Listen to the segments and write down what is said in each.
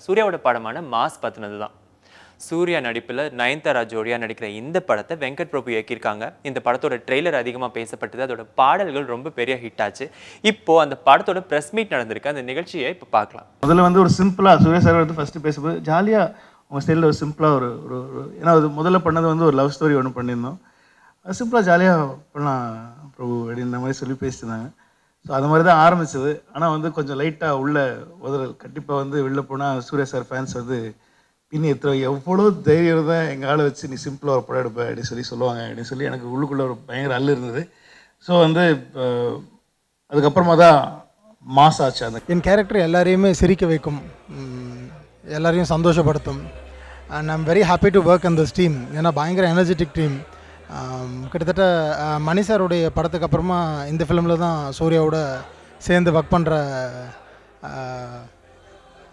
சூர்யாவோட படமான மாஸ் பத்தினது தான். சூர்யா நடிப்பில் நயன்தாரா ஜோடியா நடிக்கிற இந்த படத்தை வெங்கட் பிரபு இயக்கியிருக்காங்க. இந்த படத்தோட ட்ரெய்லர் அதிகமாக பேசப்பட்டது. அதோட பாடல்கள் ரொம்ப பெரிய ஹிட் ஆச்சு. இப்போ அந்த படத்தோட பிரஸ் மீட் நடந்திருக்கு. அந்த நிகழ்ச்சியை இப்போ பார்க்கலாம். முதல்ல வந்து ஒரு சிம்பிளாக சூர்யா சார் வந்து ஃபஸ்ட்டு பேசும்போது ஜாலியாக உங்கள் ஸ்டைலில் ஒரு சிம்பிளாக ஒரு ஏன்னா அது முதல்ல பண்ணது வந்து ஒரு லவ் ஸ்டோரி ஒன்று பண்ணியிருந்தோம். அது சிம்பிளாக ஜாலியாக பண்ணலாம் பிரபு அப்படின்ற மாதிரி சொல்லி பேசியிருந்தாங்க. ஸோ அது மாதிரி தான் ஆரம்பிச்சது. ஆனால் வந்து கொஞ்சம் லைட்டாக உள்ள உதறல் கண்டிப்பாக வந்து வெளில போனால் சூர்யா சார் ஃபேன்ஸ் வந்து பின்னி எத்தனை எவ்வளோ தைரியம் தான் எங்கள் ஆளை வச்சு நீ சிம்பிளாக ஒரு படம் எடுப்ப அப்படின்னு சொல்லுவாங்க அப்படின்னு சொல்லி எனக்கு உள்ளுக்குள்ளே ஒரு பயங்கர அல்லு இருந்தது. ஸோ வந்து அதுக்கப்புறமா தான் மாஸ் ஆச்சு. அந்த என் கேரக்டர் எல்லாரையுமே சிரிக்க வைக்கும், எல்லாரையும் சந்தோஷப்படுத்தும். And I'm very happy to work on this team. ஏன்னா பயங்கர எனர்ஜெட்டிக் டீம். கிட்டத்தட்ட மணி சாருடைய படத்துக்கு அப்புறமா இந்த ஃபிலிமில் தான் சூர்யாவோட சேர்ந்து ஒர்க் பண்ணுற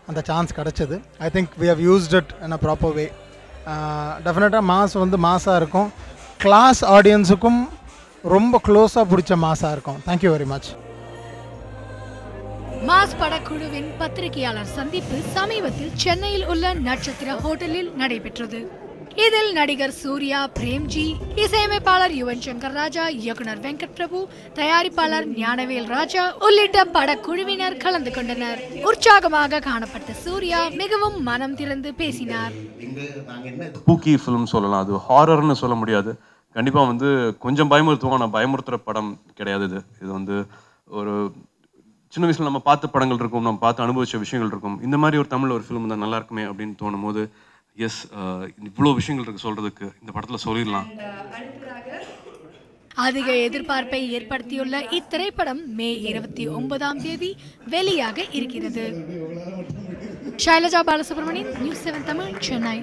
அந்த சான்ஸ் கிடச்சிது. I think we have used it in a proper way. டெஃபினட்டாக மாஸ் வந்து மாஸாக இருக்கும், கிளாஸ் ஆடியன்ஸுக்கும் ரொம்ப க்ளோஸாக பிடிச்ச மாஸாக இருக்கும். Thank you very much. மாஸ் படக்குழுவின் பத்திரிகையாளர் சந்திப்பு சமீபத்தில் சென்னையில் உள்ள நட்சத்திர ஹோட்டலில் நடைபெற்றது. இதில் நடிகர் சூர்யா, பிரேம்ஜி, இசையமைப்பாளர் யுவன் சங்கர் ராஜா, இயக்குனர் வெங்கட் பிரபு, தயாரிப்பாளர் ஞானவேல் ராஜா உள்ளிட்ட படக்குழுவினர் கலந்து கொண்டனர். உற்சாகமாக காணப்பட்ட சூர்யா மிகவும் மனம் திறந்து பேசினார். ஸ்பூக்கி ஃபிலிம் சொல்லலாம், அது ஹாரர்னு சொல்ல முடியாது. கண்டிப்பாக வந்து கொஞ்சம் பயமுறுத்துவோம், ஆனால் பயமுறுத்துகிற படம் கிடையாது. இது வந்து ஒரு சின்ன வயசில் நம்ம பார்த்த படங்கள் இருக்கும், நம்ம பார்த்து அனுபவிச்ச விஷயங்கள் இருக்கும். இந்த மாதிரி ஒரு தமிழ் ஒரு ஃபிலிம் தான் நல்லா இருக்குமே அப்படின்னு தோணும் போது எஸ், இவ்வளோ விஷயங்கள் இருக்கு சொல்றதுக்கு, இந்த படத்தில் சொல்லிடலாம். அதிக எதிர்பார்ப்பை ஏற்படுத்தியுள்ள இத்திரைப்படம் மே 29 வெளியாக இருக்கிறது. ஷைலஜா பாலசுப்ரமணியன், நியூஸ் 7 தமிழ், சென்னை.